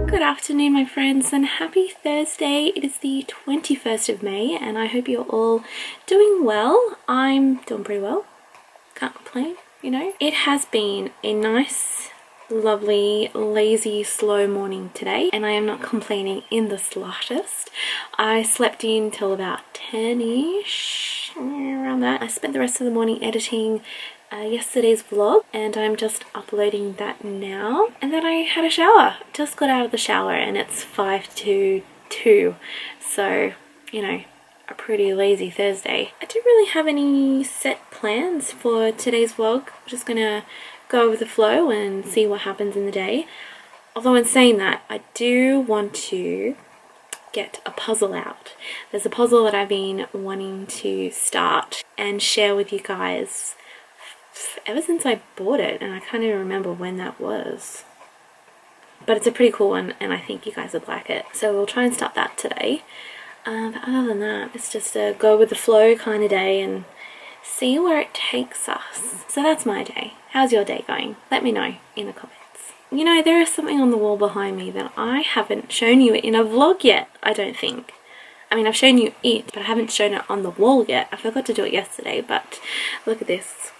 Good afternoon, my friends, and happy Thursday. It is the 21st of May, and I hope you're all doing well. I'm doing pretty well. Can't complain, you know. It has been a nice, lovely, lazy, slow morning today, and I am not complaining in the slightest. I slept in till about 10-ish, around that. I spent the rest of the morning editing yesterday's vlog, and I'm just uploading that now. And then I had a shower. Just got out of the shower, and it's 5 to 2, so you know, a pretty lazy Thursday. I don't really have any set plans for today's vlog. I'm just gonna go with the flow and see what happens in the day. Although in saying that, I do want to get a puzzle out. There's a puzzle that I've been wanting to start and share with you guys ever since I bought it, and I can't even remember when that was. But it's a pretty cool one, and I think you guys would like it. So we'll try and start that today. But other than that, it's just a go with the flow kind of day and see where it takes us. So that's my day. How's your day going? Let me know in the comments. You know, there is something on the wall behind me that I haven't shown you in a vlog yet, I don't think. I mean, I've shown you it, but I haven't shown it on the wall yet. I forgot to do it yesterday, but look at this.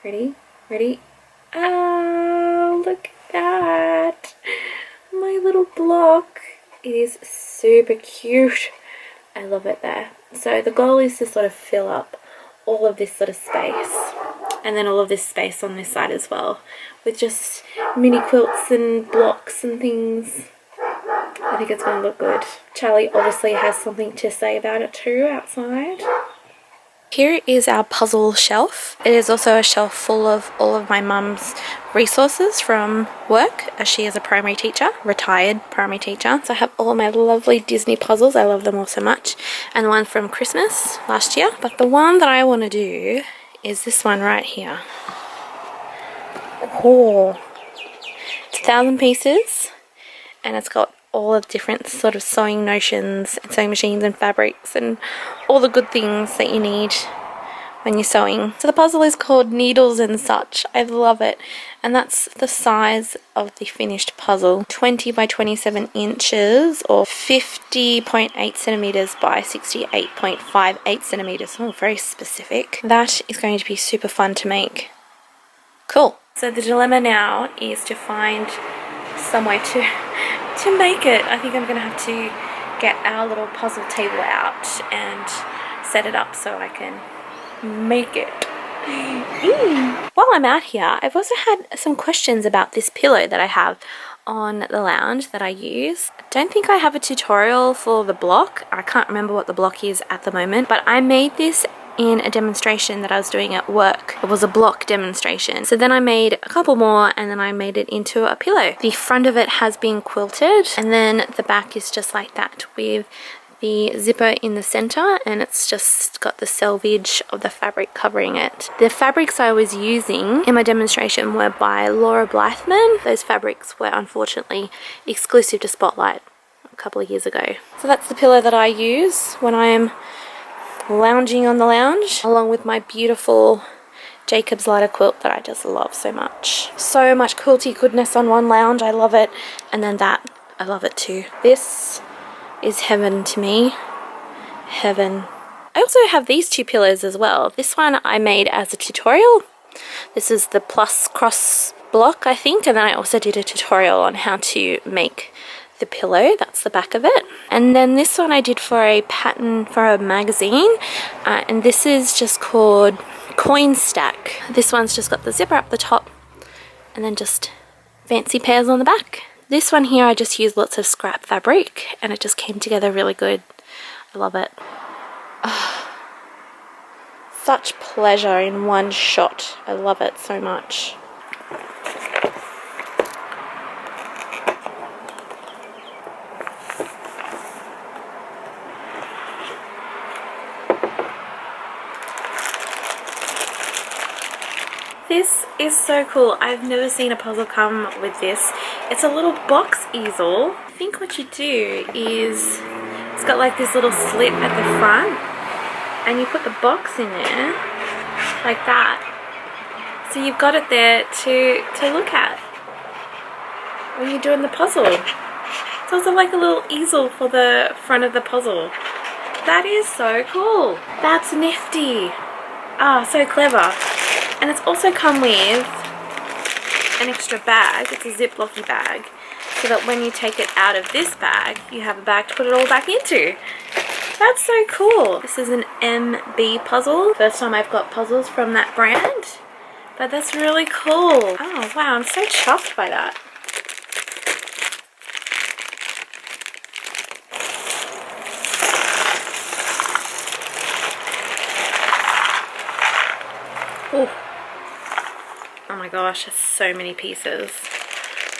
Ready? Ready? Oh, look at that. My little block. It is super cute. I love it there. So the goal is to sort of fill up all of this sort of space, and then all of this space on this side as well, with just mini quilts and blocks and things. I think it's going to look good. Charlie obviously has something to say about it too outside. Here is our puzzle shelf. It is also a shelf full of all of my mum's resources from work, as she is a primary teacher, retired primary teacher. So I have all my lovely Disney puzzles. I love them all so much. And the one from Christmas last year. But the one that I want to do is this one right here. Oh, it's 1,000 pieces, and it's got all of different sort of sewing notions and sewing machines and fabrics and all the good things that you need when you're sewing. So the puzzle is called Needles and Such. I love it, and that's the size of the finished puzzle, 20 by 27 inches or 50.8 centimeters by 68.58 centimeters. Oh, very specific. That is going to be super fun to make. Cool. So the dilemma now is to find somewhere to make it. I think I'm gonna have to get our little puzzle table out and set it up so I can make it. While I'm out here, I've also had some questions about this pillow that I have on the lounge that I use. I don't think I have a tutorial for the block. I can't remember what the block is at the moment, but I made this in a demonstration that I was doing at work. It was a block demonstration. So then I made a couple more, and then I made it into a pillow. The front of it has been quilted, and then the back is just like that with the zipper in the center, and it's just got the selvage of the fabric covering it. The fabrics I was using in my demonstration were by Laura Blythman. Those fabrics were unfortunately exclusive to Spotlight a couple of years ago. So that's the pillow that I use when I am lounging on the lounge, along with my beautiful Jacob's Ladder quilt that I just love so much. So much quilty goodness on one lounge. I love it. And then that, I love it too. This is heaven to me. Heaven. I also have these two pillows as well. This one I made as a tutorial. This is the plus cross block, I think, and then I also did a tutorial on how to make the pillow. That's the back of it. And then this one I did for a pattern for a magazine, and this is just called Coin Stack. This one's just got the zipper up the top and then just fancy pairs on the back. This one here I just used lots of scrap fabric, and it just came together really good. I love it. Oh, such pleasure in one shot. I love it so much. This is so cool. I've never seen a puzzle come with this. It's a little box easel. I think what you do is, it's got like this little slit at the front, and you put the box in there like that. So you've got it there to look at. when you're doing the puzzle. It's also like a little easel for the front of the puzzle. That is so cool. That's nifty. Ah, so clever. And it's also come with an extra bag. It's a ziplocky bag, so that when you take it out of this bag, you have a bag to put it all back into. That's so cool. This is an MB puzzle. First time I've got puzzles from that brand, but that's really cool. Oh wow, I'm so chuffed by that. Ooh. Oh my gosh, there's so many pieces.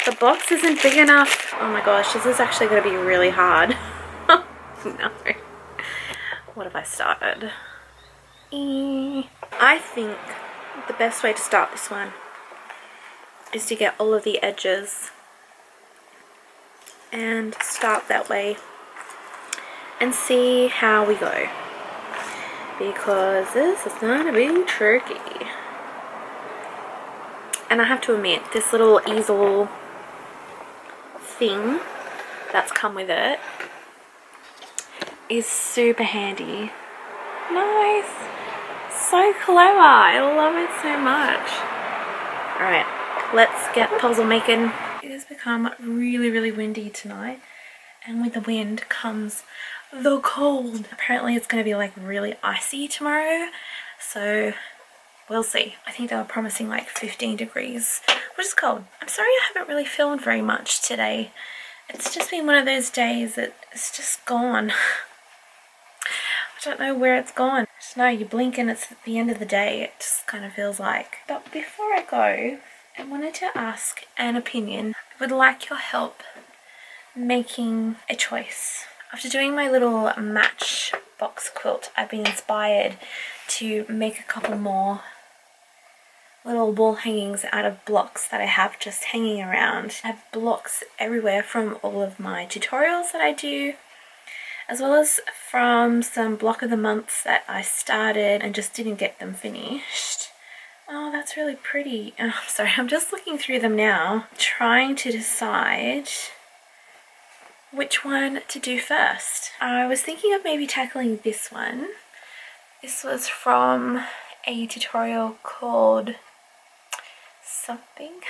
The box isn't big enough. Oh my gosh, this is actually going to be really hard. No. What have I started? I think the best way to start this one is to get all of the edges and start that way and see how we go, because this is going to be tricky. And I have to admit, this little easel thing that's come with it is super handy. Nice. So clever. I love it so much. Alright, let's get puzzle making. It has become really, really windy tonight. And with the wind comes the cold. Apparently it's going to be like really icy tomorrow. So we'll see. I think they were promising like 15 degrees, which is cold. I'm sorry I haven't really filmed very much today. It's just been one of those days that it's just gone. I don't know where it's gone. I just know you blink and it's at the end of the day. It just kind of feels like. But before I go, I wanted to ask an opinion. I would like your help making a choice. After doing my little matchbox quilt, I've been inspired to make a couple more little wall hangings out of blocks that I have just hanging around. I have blocks everywhere from all of my tutorials that I do, as well as from some block of the months that I started and just didn't get them finished. Oh, that's really pretty. Oh, sorry, I'm just looking through them now, trying to decide which one to do first. I was thinking of maybe tackling this one. This was from a tutorial called something.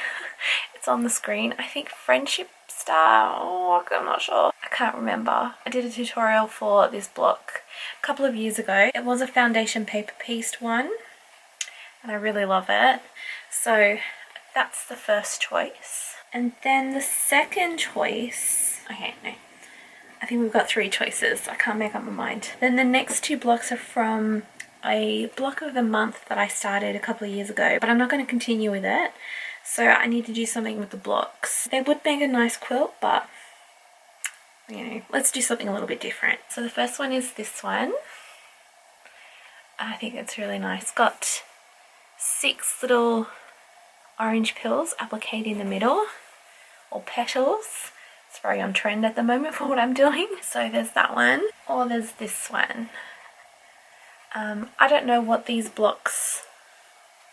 It's on the screen. I think Friendship Star. Oh, I'm not sure. I can't remember. I did a tutorial for this block a couple of years ago. It was a foundation paper pieced one, and I really love it. So that's the first choice. And then the second choice, okay, no, I think we've got 3 choices. I can't make up my mind. Then the next 2 blocks are from a block of the month that I started a couple of years ago, but I'm not going to continue with it. So I need to do something with the blocks. They would make a nice quilt, but you know, let's do something a little bit different. So the first one is this one. I think it's really nice. Got 6 little orange pills appliqued in the middle, or petals. It's very on trend at the moment for what I'm doing. So there's that one, or there's this one. I don't know what these blocks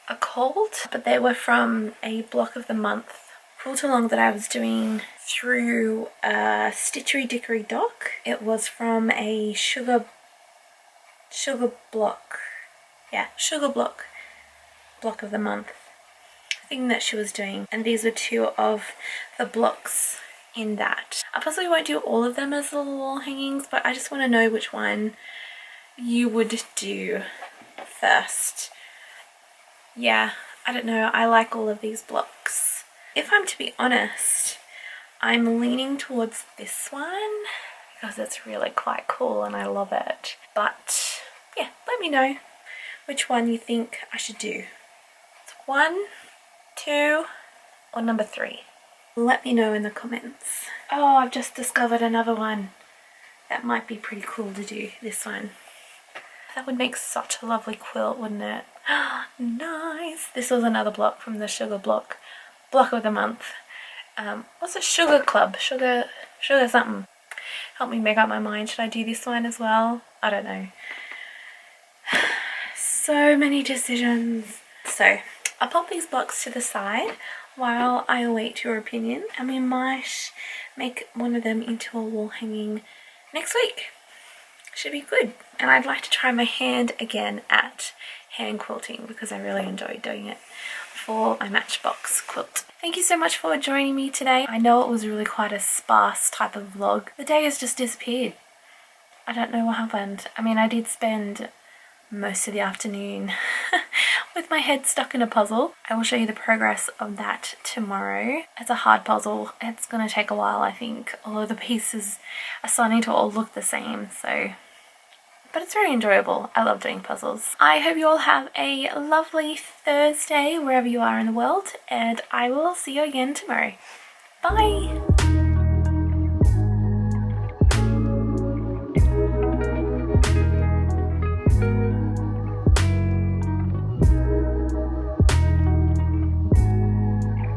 are called, but they were from a block of the month quilt along that I was doing through a Stitchery Dickory doc. It was from a sugar block, yeah, sugar block of the month thing that she was doing, and these were 2 of the blocks in that. I possibly won't do all of them as little wall hangings, but I just want to know which one you would do first. Yeah, I don't know, I like all of these blocks. If I'm to be honest, I'm leaning towards this one because it's really quite cool and I love it. But yeah, let me know which one you think I should do. It's 1, 2, or number 3. Let me know in the comments. Oh, I've just discovered another one that might be pretty cool to do, this one. That would make such a lovely quilt, wouldn't it? Nice! This was another block from the sugar block of the month. What's it? Sugar Club? Sugar something. Help me make up my mind. Should I do this one as well? I don't know. So many decisions. So I'll pop these blocks to the side while I await your opinion, and we might make one of them into a wall hanging next week. Should be good. And I'd like to try my hand again at hand quilting because I really enjoyed doing it for my Matchbox quilt. Thank you so much for joining me today. I know it was really quite a sparse type of vlog. The day has just disappeared. I don't know what happened. I mean, I did spend most of the afternoon with my head stuck in a puzzle. I will show you the progress of that tomorrow. It's a hard puzzle. It's going to take a while, I think. Although the pieces are starting to all look the same, so... But it's very enjoyable. I love doing puzzles. I hope you all have a lovely Thursday wherever you are in the world, and I will see you again tomorrow. Bye!